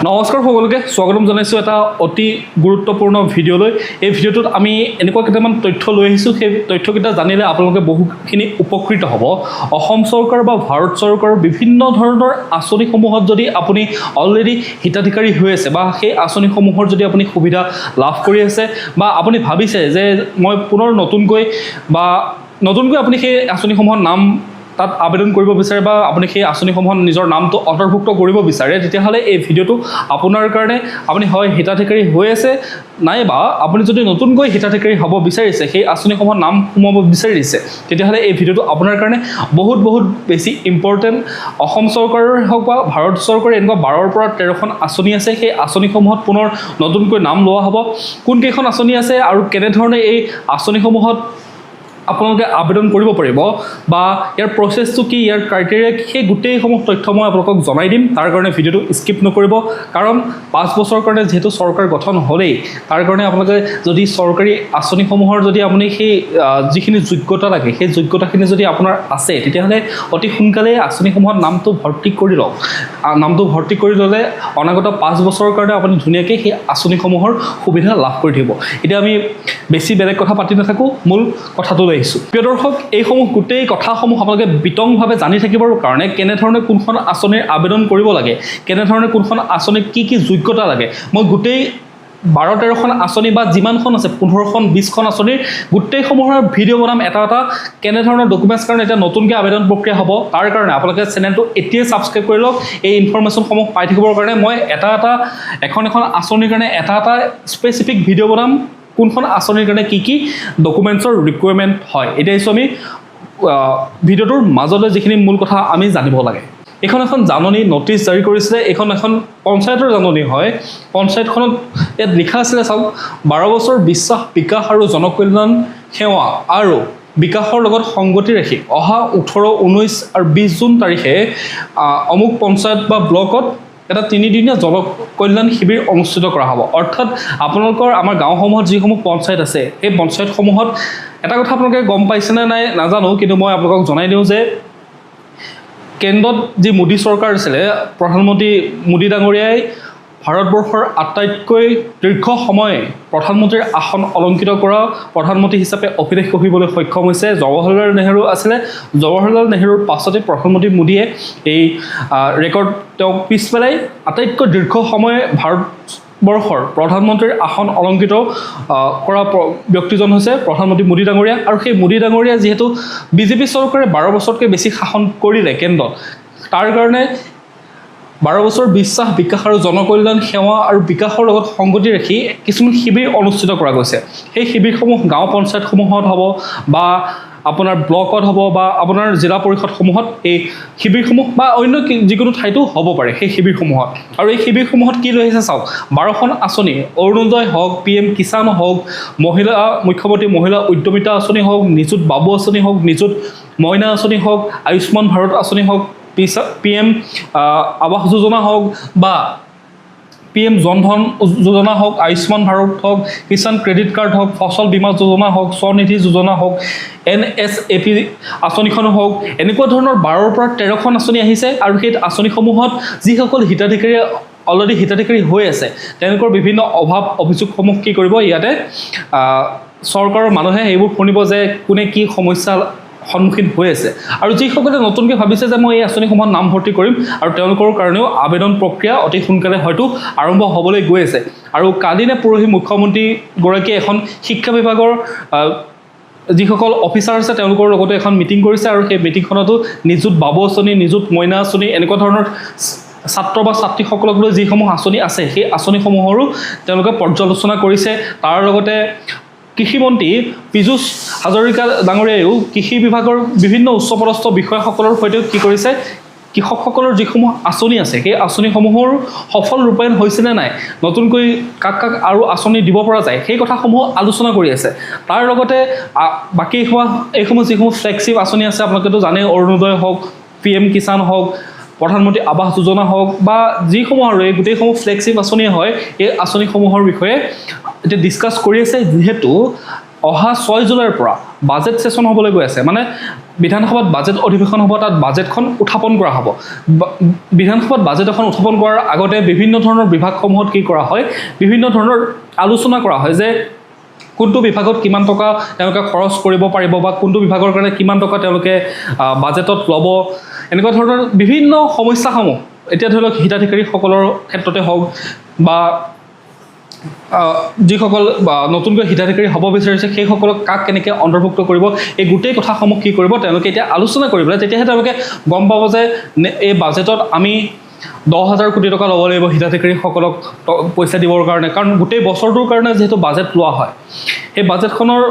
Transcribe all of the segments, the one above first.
নমস্কাৰ সকলোকে স্বাগতম জনাইছোঁ এটা অতি গুৰুত্বপূৰ্ণ ভিডিঅ'লৈ। এই ভিডিঅ'টোত আমি এনেকুৱা কেইটামান তথ্য লৈ আহিছোঁ, সেই তথ্যকেইটা জানিলে আপোনালোকে বহুখিনি উপকৃত হ'ব। অসম চৰকাৰ বা ভাৰত চৰকাৰৰ বিভিন্ন ধৰণৰ আঁচনিসমূহত যদি আপুনি অলৰেডি হিতাধিকাৰী হৈ আছে বা সেই আঁচনিসমূহৰ যদি আপুনি সুবিধা লাভ কৰি আছে বা আপুনি ভাবিছে যে মই পুনৰ নতুনকৈ আপুনি সেই আঁচনিসমূহৰ নাম তাত আবেদন কৰিব বিচাৰে বা আপুনি সেই আঁচনিসমূহত নিজৰ নামটো অন্তৰ্ভুক্ত কৰিব বিচাৰে, তেতিয়াহ'লে এই ভিডিঅ'টো আপোনাৰ কাৰণে। আপুনি হয় হিতাধিকাৰী হৈ আছে নাইবা আপুনি যদি নতুনকৈ হিতাধিকাৰী হ'ব বিচাৰিছে, সেই আঁচনিসমূহত নাম সোমাব বিচাৰিছে, তেতিয়াহ'লে এই ভিডিঅ'টো আপোনাৰ কাৰণে বহুত বেছি ইম্পৰ্টেণ্ট। অসম চৰকাৰৰ হওক বা ভাৰত চৰকাৰৰ এনেকুৱা 12ৰ পৰা 13খন আঁচনি আছে, সেই আঁচনিসমূহত পুনৰ নতুনকৈ নাম লোৱা হ'ব। কোনকেইখন আঁচনি আছে আৰু কেনেধৰণে এই আঁচনিসমূহত আপোনালোকে আবেদন কৰিব পাৰিব বা ইয়াৰ প্ৰচেছটো কি, ইয়াৰ ক্ৰাইটেৰিয়া কি, সেই গোটেইসমূহ তথ্য মই আপোনালোকক জনাই দিম। তাৰ কাৰণে ভিডিঅ'টো স্কিপ নকৰিব, কাৰণ 5 বছৰৰ কাৰণে যিহেতু চৰকাৰ গঠন হ'লেই, তাৰ কাৰণে আপোনালোকে যদি চৰকাৰী আঁচনিসমূহৰ যদি আপুনি সেই যিখিনি যোগ্যতা লাগে, সেই যোগ্যতাখিনি যদি আপোনাৰ আছে, তেতিয়াহ'লে অতি সোনকালে আঁচনিসমূহত নামটো ভৰ্তি কৰি লওক। নামটো ভৰ্তি কৰি ল'লে অনাগত 5 বছৰৰ কাৰণে আপুনি ধুনীয়াকৈ সেই আঁচনিসমূহৰ সুবিধা লাভ কৰি থাকিব। এতিয়া আমি বেছি বেলেগ কথা পাতি নাথাকোঁ, মূল কথাটো লৈ আহিছোঁ। প্ৰিয় দৰ্শক, এইসমূহ গোটেই কথাসমূহ আপোনালোকে বিতংভাৱে জানি থাকিবৰ কাৰণে কেনেধৰণে কোনখন আঁচনিৰ আবেদন কৰিব লাগে, কেনেধৰণে কোনখন আঁচনিৰ কি যোগ্যতা লাগে, মই গোটেই 12-13খন আঁচনি বা যিমানখন আছে 15খন 20খন আঁচনিৰ গোটেইসমূহৰ ভিডিঅ' বনাম এটা কেনেধৰণৰ ডকুমেণ্টছ কাৰণে এতিয়া নতুনকৈ আবেদন প্ৰক্ৰিয়া হ'ব। তাৰ কাৰণে আপোনালোকে চেনেলটো এতিয়াই ছাবস্ক্ৰাইব কৰি লওক। এই ইনফৰমেশ্যনসমূহ পাই থাকিবৰ কাৰণে মই এখন আঁচনিৰ কাৰণে এটা স্পেচিফিক ভিডিঅ' বনাম, কোনখন আঁচনিৰ কাৰণে কি ডকুমেণ্টছৰ ৰিকুৱাৰমেণ্ট হয়। এতিয়া আহিছোঁ আমি ভিডিঅ'টোৰ মাজলৈ যিখিনি মূল কথা আমি জানিব লাগে। এখন জাননী নটিচ জাৰি কৰিছিলে, এখন পঞ্চায়তৰ জাননী হয়। পঞ্চায়তখনত ইয়াত লিখা আছিলে, চাওক, 12 বছৰ বিশ্বাস, বিকাশ আৰু জনকল্যাণ সেৱা আৰু বিকাশৰ লগত সংগতি ৰাখি অহা 18, 19 আৰু 20 জুন তাৰিখে অমুক পঞ্চায়ত বা ব্লকত এটা 3-দিনীয়া জনকল্যাণ শিবিৰ অনুষ্ঠিত কৰা হ'ব। অৰ্থাৎ আপোনালোকৰ আমাৰ গাঁওসমূহত যিসমূহ পঞ্চায়ত আছে, সেই পঞ্চায়তসমূহত এটা কথা আপোনালোকে গম পাইছেনে নাই নাজানো, কিন্তু মই আপোনালোকক জনাই দিওঁ যে কেন্দ্ৰত যি মোদী চৰকাৰ আছিলে, প্ৰধানমন্ত্ৰী মোদী ডাঙৰীয়াই ভাৰতবৰ্ষৰ আটাইতকৈ দীৰ্ঘ সময় প্ৰধানমন্ত্ৰীৰ আসন অলংকৃত কৰা প্ৰধানমন্ত্ৰী হিচাপে অভিলেখ গঢ়িবলৈ সক্ষম হৈছে। জৱাহৰলাল নেহৰু আছিলে। জৱাহৰলাল নেহৰুৰ পাছতে প্ৰধানমন্ত্ৰী মোদীয়ে এই ৰেকৰ্ড তেওঁক পিছ পেলাই আটাইতকৈ দীৰ্ঘ সময় ভাৰতবৰ্ষৰ প্ৰধানমন্ত্ৰীৰ আসন অলংকৃত কৰা ব্যক্তিজন হৈছে প্ৰধানমন্ত্ৰী মোদী ডাঙৰীয়া। আৰু সেই মোদী ডাঙৰীয়া যিহেতু বিজেপি চৰকাৰে 12 বছৰতকৈ বেছি শাসন কৰিলে কেন্দ্ৰত, তাৰ কাৰণে 12 বছৰ বিশ্বাস, বিকাশ আৰু জনকল্যাণ সেৱা আৰু বিকাশৰ লগত সংগতি ৰাখি কিছুমান শিবিৰ অনুষ্ঠিত কৰা গৈছে। সেই শিবিৰসমূহ গাঁও পঞ্চায়তসমূহত হ'ব বা আপোনাৰ ব্লকত হ'ব বা আপোনাৰ জিলা পৰিষদসমূহত এই শিবিৰসমূহ বা অন্য যিকোনো ঠাইতো হ'ব পাৰে সেই শিবিৰসমূহত। আৰু এই শিবিৰসমূহত কি লৈ আহিছে চাওক, 12খন আঁচনি, অৰুণোদয় হওক, PM কিষাণ হওক, মুখ্যমন্ত্ৰী মহিলা উদ্যমিতা আঁচনি হওক, নিযুত বাবু আঁচনি হওক, নিযুত মইনা আঁচনি হওক, আয়ুষ্মান ভাৰত আঁচনি হওক, PM আৱাস যোজনা হওক বা PM জনধন যোজনা হওক, আয়ুষ্মান ভাৰত হওক, কিষাণ ক্ৰেডিট কাৰ্ড হওক, ফচল বীমা যোজনা হওক, স্বনিধি যোজনা হওক, NSAP আঁচনিখন হওক, এনেকুৱা ধৰণৰ 12ৰ পৰা 13খন আঁচনি আহিছে। আৰু সেই আঁচনিসমূহত যিসকল অলৰেডি হিতাধিকাৰী হৈ আছে, তেওঁলোকৰ বিভিন্ন অভাৱ অভিযোগসমূহ কি কৰিব, ইয়াতে চৰকাৰৰ মানুহে সেইবোৰ শুনিব যে কোনে কি সমস্যা সন্মুখীন হৈ আছে। আৰু যিসকলে নতুনকৈ ভাবিছে যে মই এই আঁচনিসমূহত নাম ভৰ্তি কৰিম, আৰু তেওঁলোকৰ কাৰণেও আবেদন প্ৰক্ৰিয়া অতি সোনকালে হয়তো আৰম্ভ হ'বলৈ গৈ আছে। আৰু কালি নে পৰহি মুখ্যমন্ত্ৰীগৰাকীয়ে এখন শিক্ষা বিভাগৰ যিসকল অফিচাৰ আছে তেওঁলোকৰ লগতে এখন মিটিং কৰিছে, আৰু সেই মিটিংখনতো নিযুত বাবু আঁচনি, নিযুত মইনা আঁচনি, এনেকুৱা ধৰণৰ ছাত্ৰ বা ছাত্ৰীসকলক লৈ যিসমূহ আঁচনি আছে, সেই আঁচনিসমূহৰো তেওঁলোকে পৰ্যালোচনা কৰিছে। তাৰ লগতে কৃষিমন্ত্ৰী পীযুষ হাজৰিকা ডাঙৰীয়ায়ো কৃষি বিভাগৰ বিভিন্ন উচ্চপদস্থ বিষয়াসকলৰ সৈতেও কি কৰিছে, কৃষকসকলৰ যিসমূহ আঁচনি আছে, সেই আঁচনিসমূহৰ সফল ৰূপায়ণ হৈছেনে নাই, নতুনকৈ কাক আৰু আঁচনি দিব পৰা যায়, সেই কথাসমূহ আলোচনা কৰি আছে। তাৰ লগতে বাকী এইসমূহ যিসমূহ ফ্লেগশ্বিপ আঁচনি আছে, আপোনালোকেতো জানে, অৰুণোদয় হওক, PM কিষাণ হওক, প্ৰধানমন্ত্ৰী আৱাস যোজনা হওক বা যিসমূহ আৰু এই গোটেইসমূহ ফ্লেগশ্বিপ আঁচনি হয়, এই আঁচনিসমূহৰ বিষয়ে এতিয়া ডিছকাছ কৰি আছে। যিহেতু অহা 6 জুলাইৰ পৰা বাজেট সেশন হ'বলৈ গৈ আছে মানে বিধানসভাত বাজেট অধিৱেশন হ'ব তাত বাজেটখন উত্থাপন কৰা হ'ব বিধানসভাত বাজেট এখন উত্থাপন কৰাৰ আগতে বিভিন্ন ধৰণৰ বিভাগসমূহত কি কৰা হয় বিভিন্ন ধৰণৰ আলোচনা কৰা হয় যে কোনটো বিভাগত কিমান টকা তেওঁলোকে খৰচ কৰিব পাৰিব বা কোনটো বিভাগৰ কাৰণে কিমান টকা তেওঁলোকে বাজেটত ল'ব এনেকুৱা ধৰণৰ বিভিন্ন সমস্যাসমূহ এতিয়া ধৰি লওক হিতাধিকাৰীসকলৰ ক্ষেত্ৰতে হওক বা যিসকল নতুনকৈ হিতাধিকাৰী হ'ব বিচাৰিছে সেইসকলক কাক কেনেকৈ অন্তৰ্ভুক্ত কৰিব এই গোটেই কথাসমূহ কি কৰিব তেওঁলোকে এতিয়া আলোচনা কৰিবলৈ তেতিয়াহে তেওঁলোকে গম পাব যে এই বাজেটত আমি 10,000 কোটি টকা ল'ব লাগিব হিতাধিকাৰীসকলক পইচা দিবৰ কাৰণে কাৰণ গোটেই বছৰটোৰ কাৰণে যেহেতু বাজেট লোৱা হয় সেই বাজেটখনৰ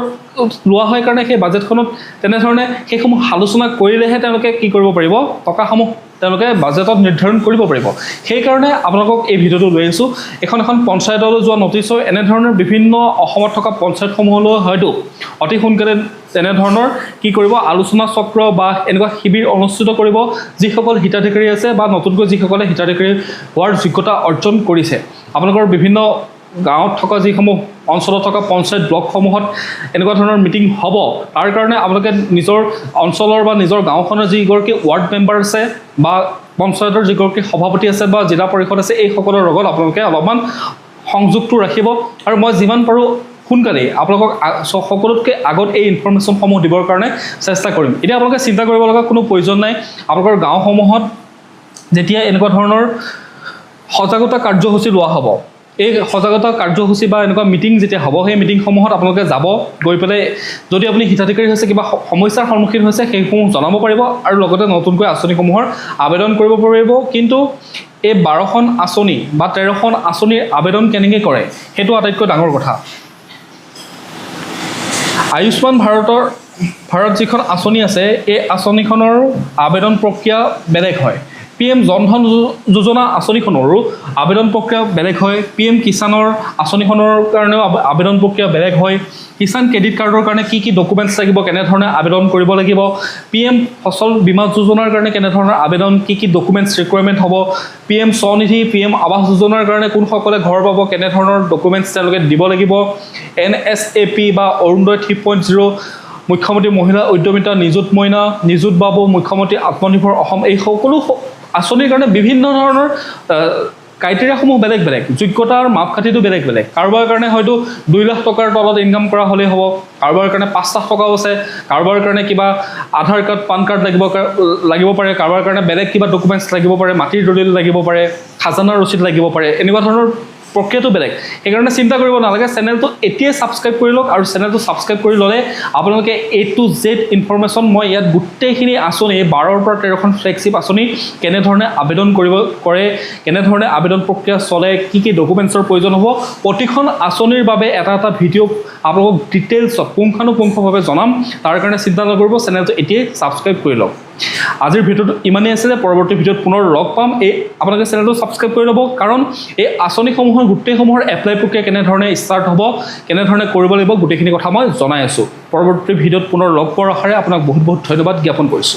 লোৱা হয় কাৰণে সেই বাজেটখনত তেনেধৰণে সেইসমূহ আলোচনা কৰিলেহে তেওঁলোকে কি কৰিব পাৰিব টকাসমূহ তেওঁলোকে বাজেটত নিৰ্ধাৰণ কৰিব পাৰিব সেইকাৰণে আপোনালোকক এই ভিডিঅ'টো লৈ আহিছোঁ এখন পঞ্চায়তলৈ যোৱা নটিছ এনেধৰণৰ বিভিন্ন অসমত থকা পঞ্চায়তসমূহলৈ হয়তো অতি সোনকালে তেনেধৰণৰ কি কৰিব আলোচনা চক্ৰ বা এনেকুৱা শিবিৰ অনুষ্ঠিত কৰিব যিসকল হিতাধিকাৰী আছে বা নতুনকৈ যিসকলে হিতাধিকাৰী হোৱাৰ যোগ্যতা অৰ্জন কৰিছে আপোনালোকৰ বিভিন্ন গাঁৱত থকা যিসমূহ অঞ্চলত থকা পঞ্চায়ত ব্লকসমূহত এনেকুৱা ধৰণৰ মিটিং হ'ব তাৰ কাৰণে আপোনালোকে নিজৰ অঞ্চলৰ বা নিজৰ গাঁওখনৰ যিগৰাকী ৱাৰ্ড মেম্বাৰ আছে বা পঞ্চায়তৰ যিগৰাকী সভাপতি আছে বা জিলা পৰিষদ আছে এই সকলৰ লগত আপোনালোকে অলপমান সংযোগটো ৰাখিব আৰু মই যিমান পাৰোঁ সোনকালে আপোনালোকক সকলোতকৈ আগত এই ইনফৰমেশ্যনসমূহ দিবৰ কাৰণে চেষ্টা কৰিম এতিয়া আপোনালোকে চিন্তা কৰিব লগা কোনো প্ৰয়োজন নাই আপোনালোকৰ গাঁওসমূহত যেতিয়া এনেকুৱা ধৰণৰ সজাগতা কাৰ্যসূচী লোৱা হ'ব এই সজাগতা কাৰ্যসূচী বা এনেকুৱা মিটিং যেতিয়া হ'ব সেই মিটিংসমূহত আপোনালোকে যাব গৈ পেলাই যদি আপুনি হিতাধিকাৰী হৈছে কিবা সমস্যাৰ সন্মুখীন হৈছে সেইসমূহ জনাব পাৰিব আৰু লগতে নতুনকৈ আঁচনিসমূহৰ আবেদন কৰিব পাৰিব কিন্তু এই 12খন আঁচনি বা 13খন আঁচনিৰ আবেদন কেনেকৈ কৰে সেইটো আটাইতকৈ ডাঙৰ কথা আয়ুষ্মান ভাৰত যিখন আঁচনি আছে এই আঁচনিখনৰ আবেদন প্ৰক্ৰিয়া বেলেগ হয় PM জন ধন যোজনা আঁচনিখনৰো আবেদন প্ৰক্ৰিয়া বেলেগ হয় PM কিষাণৰ আঁচনিখনৰ কাৰণেও আবেদন প্ৰক্ৰিয়া বেলেগ হয় কিষাণ ক্ৰেডিট কাৰ্ডৰ কাৰণে কি কি ডকুমেণ্টছ লাগিব কেনেধৰণে আবেদন কৰিব লাগিব PM ফসল বীমা যোজনাৰ কাৰণে কেনেধৰণৰ আবেদন কি ডকুমেণ্টছ ৰিকুৱাৰমেণ্ট হ'ব PM স্বনিধি PM আৱাস যোজনাৰ কাৰণে কোনসকলে ঘৰ পাব কেনেধৰণৰ ডকুমেণ্টছ তেওঁলোকে দিব লাগিব NSAP বা অৰুণোদয় 3.0 মুখ্যমন্ত্ৰী মহিলা উদ্যমিতা নিযুত বাবু মুখ্যমন্ত্ৰী আত্মনিৰ্ভৰ অসম এই সকলো আঁচনিৰ কাৰণে বিভিন্ন ধৰণৰ ক্ৰাইটেৰিয়াসমূহ বেলেগ বেলেগ যোগ্যতাৰ মাপকাঠিটো বেলেগ বেলেগ কাৰোবাৰ কাৰণে হয়তো 2 লাখ টকাৰ তলত ইনকাম কৰা হ'লেই হ'ব কাৰোবাৰ কাৰণে 5 লাখ টকাও আছে কাৰোবাৰ কাৰণে কিবা আধাৰ কাৰ্ড পান কাৰ্ড লাগিব পাৰে কাৰোবাৰ কাৰণে বেলেগ কিবা ডকুমেণ্টছ লাগিব পাৰে মাটিৰ দলিল লাগিব পাৰে খাজানাৰ ৰচিদ লাগিব পাৰে এনেকুৱা ধৰণৰ প্ৰক্ৰিয়াটো বেলেগ সেইকাৰণে চিন্তা কৰিব নালাগে চেনেলটো এতিয়াই ছাবস্ক্ৰাইব কৰি লওক আৰু চেনেলটো ছাবস্ক্ৰাইব কৰি ল'লে আপোনালোকে A to Z ইনফৰমেশ্যন মই ইয়াত গোটেইখিনি আঁচনি 12ৰ পৰা 13খন ফ্লেগশ্বিপ আঁচনি কেনেধৰণে আবেদন কৰে কেনেধৰণে আবেদন প্ৰক্ৰিয়া চলে কি ডকুমেণ্টছৰ প্ৰয়োজন হ'ব প্ৰতিখন আঁচনিৰ বাবে এটা ভিডিঅ' আপোনালোকক ডিটেইলছত পুংখানুপুংখভাৱে জনাম তাৰ কাৰণে চিন্তা নকৰিব চেনেলটো এতিয়াই ছাবস্ক্ৰাইব কৰি লওক আজিৰ ভিডিঅ'টো ইমানেই আছিলে পৰৱৰ্তী ভিডিঅ'ত পুনৰ লগ পাম এই আপোনালোকে চেনেলটো ছাবস্ক্ৰাইব কৰি ল'ব কাৰণ এই আঁচনিসমূহৰ গোটেইসমূহৰ এপ্লাই প্ৰক্ৰিয়া কেনেধৰণে ষ্টাৰ্ট হ'ব কেনেধৰণে কৰিব লাগিব গোটেইখিনি কথা মই জনাই আছোঁ পৰৱৰ্তী ভিডিঅ'ত পুনৰ লগ পোৱাৰ আশাৰে আপোনাক বহুত বহুত ধন্যবাদ জ্ঞাপন কৰিছোঁ